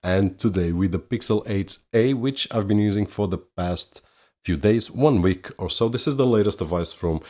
and today with the Pixel 8a, which I've been using for the past few days, 1 week or so. This is the latest device from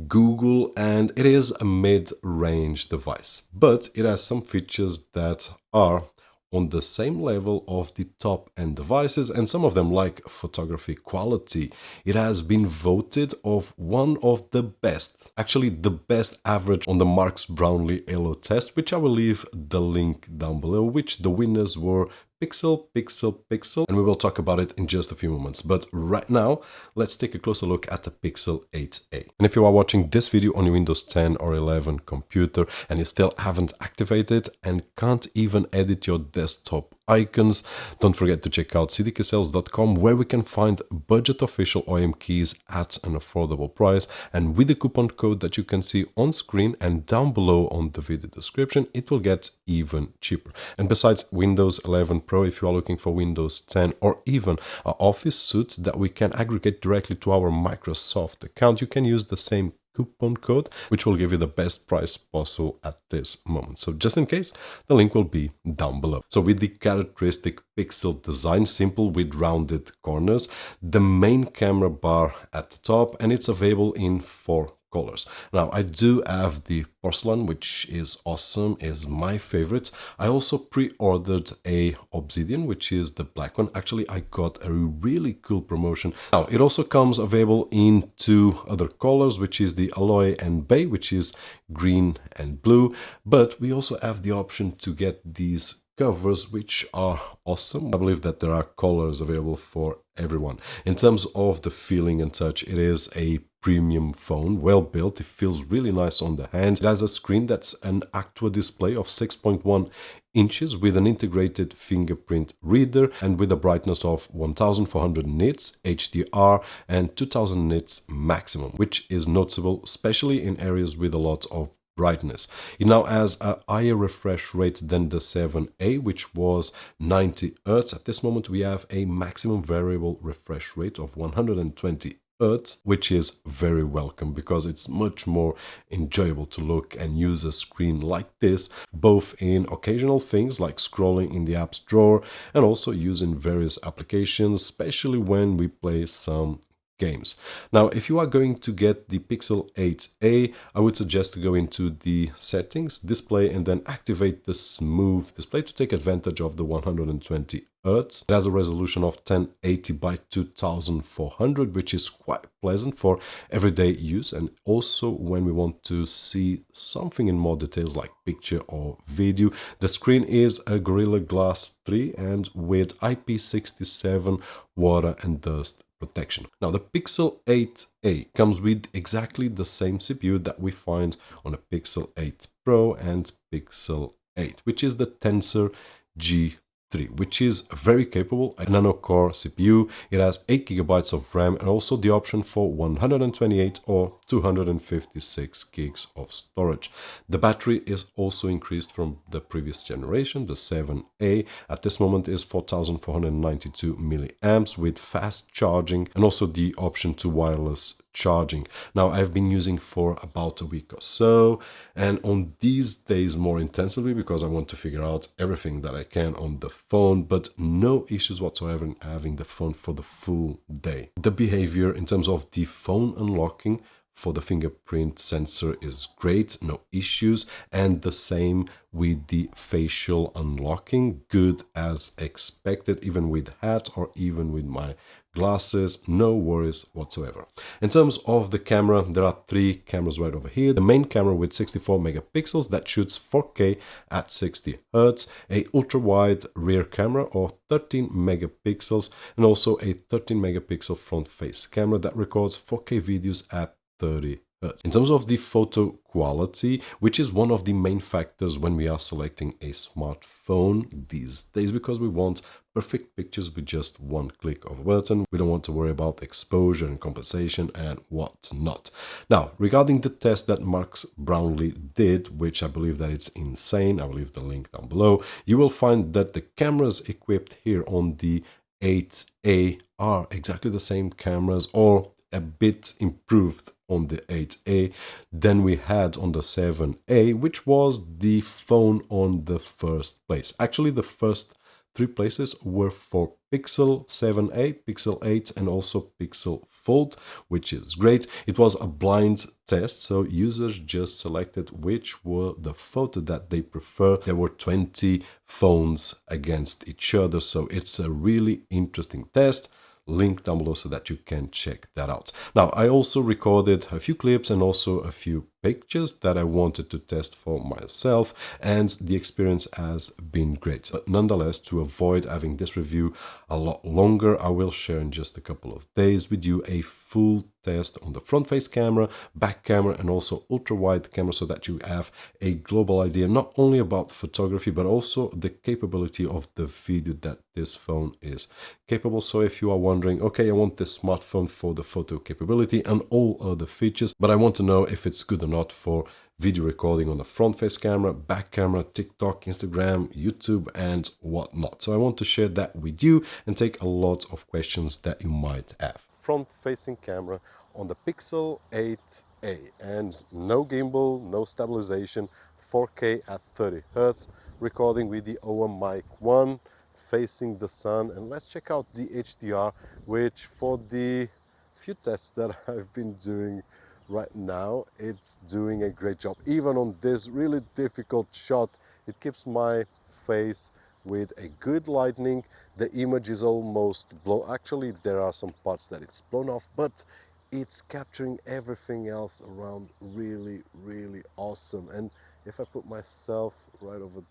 Google, and it is a mid-range device, but it has some features that are on the same level of the top-end devices, and some of them, like photography quality. It has been voted of one of the best, actually the best average on the Marks Brownlee Halo test, which I will leave the link down below, which the winners were Pixel, Pixel, Pixel, and we will talk about it in just a few moments. But right now, let's take a closer look at the Pixel 8a. And if you are watching this video on your Windows 10 or 11 computer and you still haven't activated and can't even edit your desktop icons, don't forget to check out cdksales.com, where we can find budget official OEM keys at an affordable price, and with the coupon code that you can see on screen and down below on the video description, it will get even cheaper. And besides Windows 11 Pro, if you are looking for Windows 10 or even an Office suite that we can aggregate directly to our Microsoft account, you can use the same coupon code, which will give you the best price possible at this moment. So just in case, the link will be down below. So with the characteristic Pixel design, simple with rounded corners, the main camera bar at the top, and it's available in 4 colors. Now, I do have the porcelain, which is awesome, is my favorite. I also pre-ordered a obsidian, which is the black one. Actually, I got a really cool promotion. Now, it also comes available in 2 other colors, which is the alloy and bay, which is green and blue. But we also have the option to get these covers, which are awesome. I believe that there are colors available for everyone. In terms of the feeling and touch, it is a premium phone, well built. It feels really nice on the hand. It has a screen that's an Actua display of 6.1 inches with an integrated fingerprint reader and with a brightness of 1400 nits HDR and 2000 nits maximum, which is noticeable, especially in areas with a lot of brightness. It now has a higher refresh rate than the 7a, which was 90 Hz. At this moment, we have a maximum variable refresh rate of 120 Hz, which is very welcome because it's much more enjoyable to look and use a screen like this, both in occasional things like scrolling in the apps drawer and also using various applications, especially when we play some games. Now, if you are going to get the Pixel 8a, I would suggest to go into the settings, display, and then activate the smooth display to take advantage of the 120 Hz. It has a resolution of 1080 by 2400, which is quite pleasant for everyday use, and also when we want to see something in more details like picture or video. The screen is a Gorilla Glass 3 and with IP67 water and dust protection. Now, the Pixel 8a comes with exactly the same CPU that we find on a Pixel 8 Pro and Pixel 8, which is the Tensor G3, which is very capable, a nano-core CPU. It has 8 GB of RAM and also the option for 128 or 256 gigs of storage. The battery is also increased from the previous generation, the 7a. At this moment is 4492 milliamps with fast charging and also the option to wireless charging. Now, I've been using for about a week or so, and on these days more intensively because I want to figure out everything that I can on the phone, but no issues whatsoever in having the phone for the full day. The behavior in terms of the phone unlocking for the fingerprint sensor is great, no issues, and the same with the facial unlocking, good as expected, even with hat or even with my glasses, no worries whatsoever. In terms of the camera, there are 3 cameras right over here. The main camera with 64 megapixels that shoots 4K at 60 Hz, a ultra-wide rear camera of 13 megapixels, and also a 13 megapixel front-face camera that records 4K videos at 30 Hz. In terms of the photo quality, which is one of the main factors when we are selecting a smartphone these days, because we want perfect pictures with just one click of a button. We don't want to worry about exposure and compensation and whatnot. Now, regarding the test that Marks Brownlee did, which I believe that it's insane, I will leave the link down below, you will find that the cameras equipped here on the 8A are exactly the same cameras or a bit improved on the 8A than we had on the 7A, which was the phone on the first place. Actually, the first three places were for Pixel 7a, Pixel 8, and also Pixel Fold, which is great. It was a blind test, so users just selected which were the photo that they prefer. There were 20 phones against each other, so it's a really interesting test. Link down below so that you can check that out. Now, I also recorded a few clips and also a few pictures that I wanted to test for myself, and the experience has been great. But nonetheless, to avoid having this review a lot longer, I will share in just a couple of days with you a full test on the front face camera, back camera, and also ultra wide camera, so that you have a global idea not only about photography but also the capability of the video that this phone is capable. So if you are wondering, okay, I want this smartphone for the photo capability and all other features, but I want to know if it's good or not for video recording on the front face camera, back camera, TikTok, Instagram, YouTube, and whatnot. So I want to share that with you and take a lot of questions that you might have. Front facing camera on the Pixel 8a, and no gimbal, no stabilization, 4K at 30 Hz, recording with the OM Mic 1, facing the sun. And let's check out the HDR, which for the few tests that I've been doing right now, it's doing a great job. Even on this really difficult shot, it keeps my face with a good lighting. The image is almost blown. Actually, there are some parts that it's blown off, but it's capturing everything else around really, really awesome. And if I put myself right over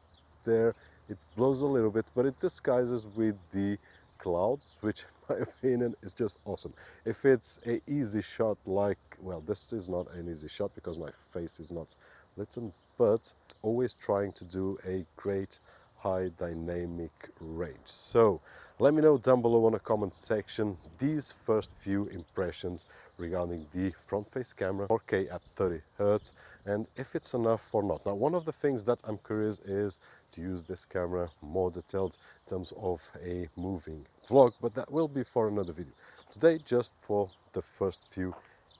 there, it blows a little bit, but it disguises with the clouds, which in my opinion is just awesome. If it's a easy shot, like, well, this is not an easy shot because my face is not lit, but always trying to do a great high dynamic range. So let me know down below in the comment section these first few impressions regarding the front face camera, 4K at 30 Hz, and if it's enough or not. Now, one of the things that I'm curious is to use this camera more detailed in terms of a moving vlog, but that will be for another video. Today, just for the first few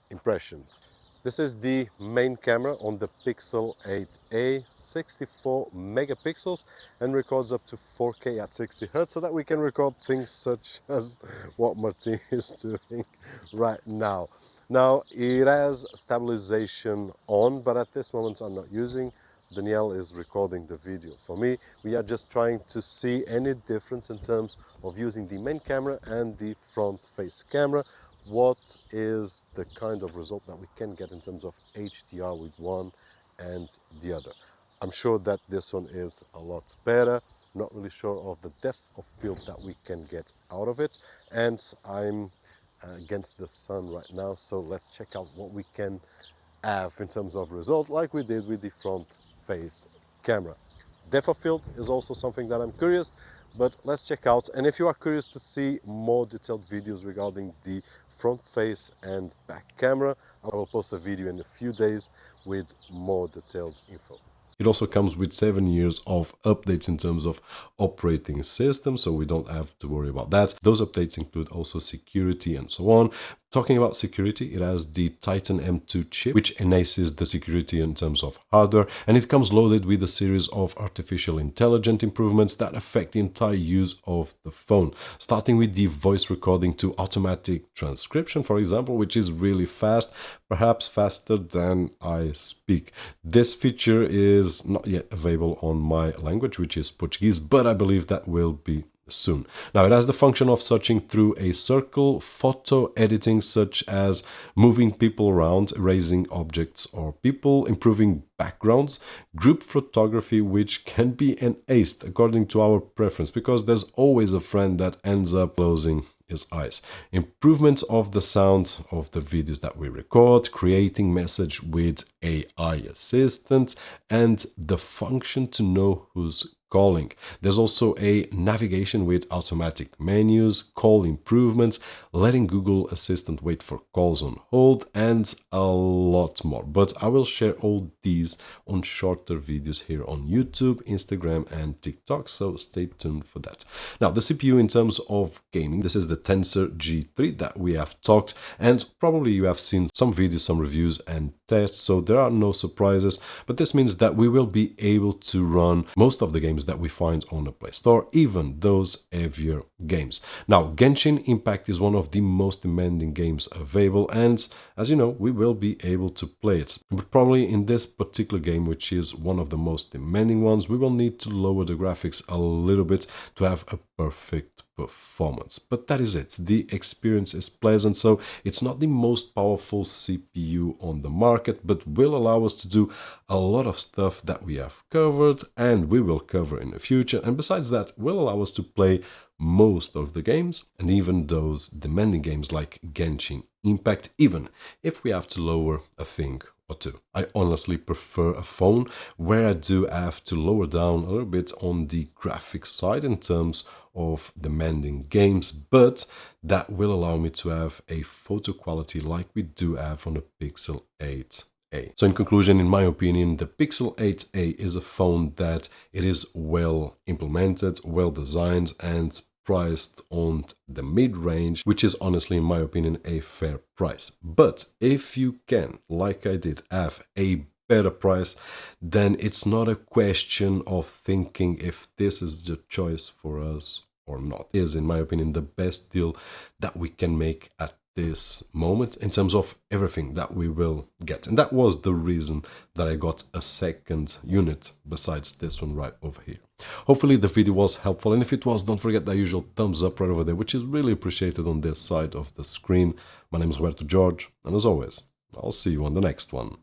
impressions. This is the main camera on the Pixel 8a, 64 megapixels, and records up to 4K at 60 Hz, so that we can record things such as what Martin is doing right now. Now, it has stabilization on, but at this moment I'm not using. Danielle is recording the video for me. We are just trying to see any difference in terms of using the main camera and the front face camera. What is the kind of result that we can get in terms of HDR with one and the other? I'm sure that this one is a lot better. Not really sure of the depth of field that we can get out of it. And I'm against the sun right now, so let's check out what we can have in terms of result, like we did with the front face camera. Depth of field is also something that I'm curious, but let's check out. And if you are curious to see more detailed videos regarding the front face and back camera, I will post a video in a few days with more detailed info. It also comes with 7 years of updates in terms of operating system, so we don't have to worry about that. Those updates include also security and so on. Talking about security, it has the Titan M2 chip, which enhances the security in terms of hardware, and it comes loaded with a series of artificial intelligence improvements that affect the entire use of the phone, starting with the voice recording to automatic transcription, for example, which is really fast, perhaps faster than I speak. This feature is not yet available on my language, which is Portuguese, but I believe that will be soon. Now, it has the function of searching through a circle, photo editing such as moving people around, erasing objects or people, improving backgrounds, group photography, which can be enhanced according to our preference, because there's always a friend that ends up closing his eyes. Improvements of the sound of the videos that we record, creating message with AI assistant, and the function to know who's calling. There's also a navigation with automatic menus, call improvements, letting Google Assistant wait for calls on hold, and a lot more. But I will share all these on shorter videos here on YouTube, Instagram, and TikTok, so stay tuned for that. Now, the CPU in terms of gaming, this is the Tensor G3 that we have talked, and probably you have seen some videos, some reviews, and test, so there are no surprises, but this means that we will be able to run most of the games that we find on the Play Store, even those heavier games. Now, Genshin Impact is one of the most demanding games available, and as you know, we will be able to play it. But probably in this particular game, which is one of the most demanding ones, we will need to lower the graphics a little bit to have a perfect performance. But that is it. The experience is pleasant, so it's not the most powerful CPU on the market, but will allow us to do a lot of stuff that we have covered and we will cover in the future. And besides that, will allow us to play most of the games, and even those demanding games like Genshin Impact, even if we have to lower a thing or two. I honestly prefer a phone where I do have to lower down a little bit on the graphics side in terms of demanding games, but that will allow me to have a photo quality like we do have on the Pixel 8a. So in conclusion, in my opinion, the Pixel 8a is a phone that it is well implemented, well designed, and priced on the mid-range, which is honestly, in my opinion, a fair price. But if you can, like I did, have a better price, then it's not a question of thinking if this is the choice for us or not. It is, in my opinion, the best deal that we can make at this moment in terms of everything that we will get. And that was the reason that I got a second unit besides this one right over here. Hopefully the video was helpful, and if it was, don't forget that usual thumbs up right over there, which is really appreciated on this side of the screen. My name is Roberto Jorge, and as always, I'll see you on the next one.